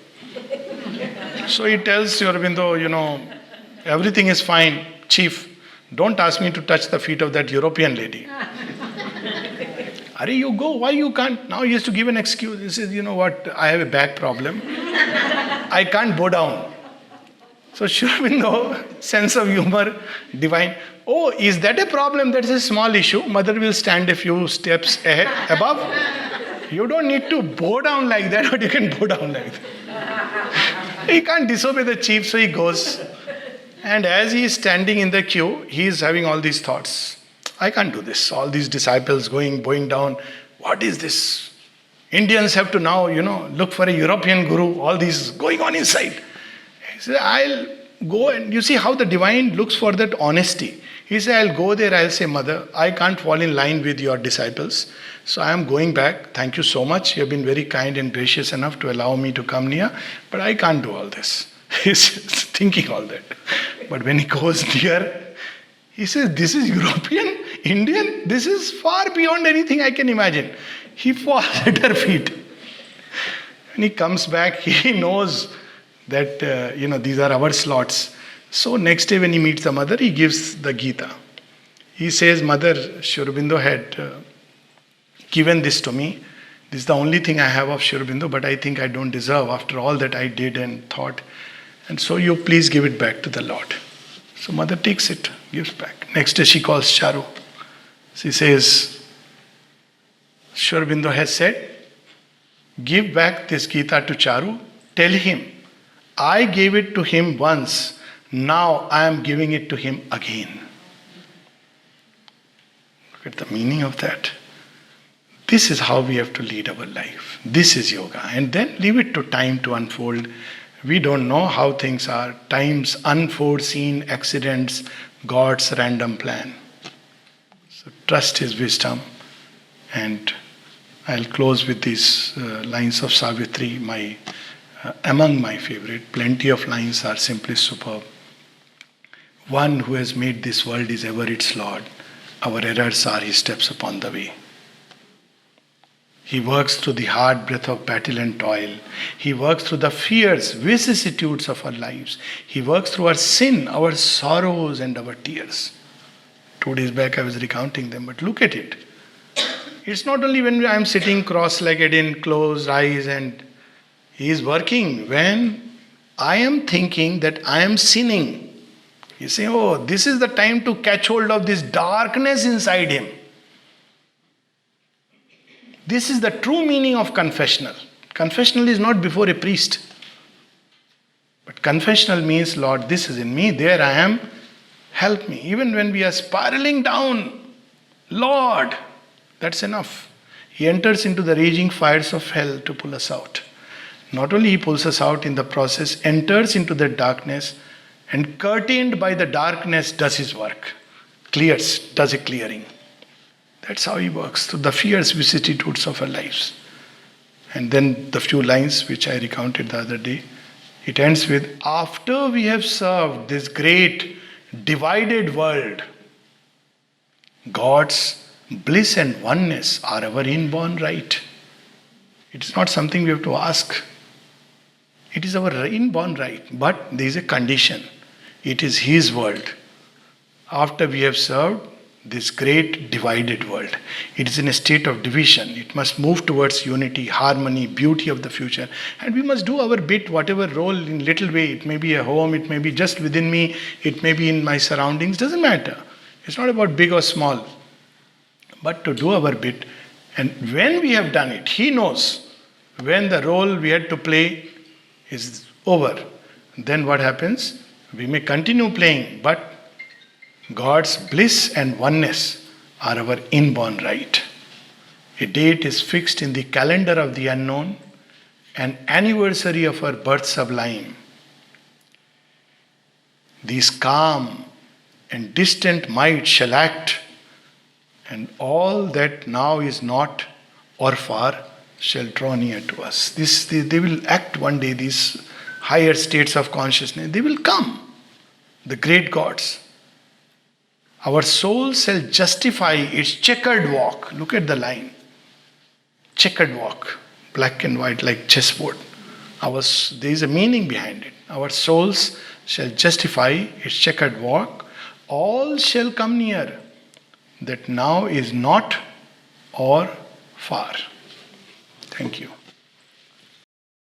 So he tells Sri Aurobindo, everything is fine, Chief. Don't ask me to touch the feet of that European lady. Are you go, why you can't? Now he has to give an excuse. He says, you know what, I have a back problem. I can't bow down. So Sri Aurobindo, sense of humor, divine. Oh, is that a problem? That is a small issue. Mother will stand a few steps above. You don't need to bow down like that, but you can bow down like that. He can't disobey the chief, so he goes. And as he is standing in the queue, he is having all these thoughts. I can't do this. All these disciples bowing down. What is this? Indians have to now, look for a European guru. All these going on inside. He said, I'll go, and you see how the divine looks for that honesty. He said, I'll go there, I'll say, Mother, I can't fall in line with your disciples. So I am going back. Thank you so much. You have been very kind and gracious enough to allow me to come near. But I can't do all this. He's thinking all that. But when he goes near, he says, this is European, Indian. This is far beyond anything I can imagine. He falls at her feet. When he comes back, he knows that, these are our slots. So next day when he meets the mother, he gives the Gita. He says, Mother, Sri Aurobindo had given this to me. This is the only thing I have of Sri Aurobindo, but I think I don't deserve after all that I did and thought. And so you please give it back to the Lord. So mother takes it, gives back. Next day she calls Charu. She says, Sri Aurobindo has said, give back this Gita to Charu. Tell him, I gave it to him once. Now I am giving it to him again. Look at the meaning of that. This is how we have to lead our life. This is yoga. And then leave it to time to unfold. We don't know how things are. Time's unforeseen accidents, God's random plan. So trust His wisdom. And I'll close with these lines of Savitri, among my favorite. Plenty of lines are simply superb. One who has made this world is ever its Lord. Our errors are His steps upon the way. He works through the hard breath of battle and toil. He works through the fierce vicissitudes of our lives. He works through our sin, our sorrows and our tears. 2 days back I was recounting them, but look at it. It's not only when I am sitting cross-legged in closed eyes, and He is working when I am thinking that I am sinning. You say, oh, this is the time to catch hold of this darkness inside him. This is the true meaning of confessional. Confessional is not before a priest. But confessional means, Lord, this is in me, there I am, help me. Even when we are spiraling down, Lord, that's enough. He enters into the raging fires of hell to pull us out. Not only He pulls us out in the process, enters into the darkness and curtained by the darkness does his work, does a clearing. That's how he works through the fierce vicissitudes of our lives. And then the few lines which I recounted the other day, it ends with, after we have served this great divided world, God's bliss and oneness are our inborn right. It is not something we have to ask. It is our inborn right. But there is a condition. It is His world. After we have served this great divided world, it is in a state of division. It must move towards unity, harmony, beauty of the future. And we must do our bit, whatever role in little way. It may be a home, it may be just within me, it may be in my surroundings, doesn't matter. It's not about big or small. But to do our bit. And when we have done it, He knows when the role we had to play is over. Then what happens? We may continue playing, but God's bliss and oneness are our inborn right. A date is fixed in the calendar of the unknown, an anniversary of our birth sublime. These calm and distant might shall act, and all that now is not or far shall draw near to us. They will act one day, these higher states of consciousness. They will come, the great gods. Our soul shall justify its checkered walk. Look at the line. Checkered walk, black and white like chessboard. There is a meaning behind it. Our souls shall justify its checkered walk. All shall come near, that now is not or far. Thank you.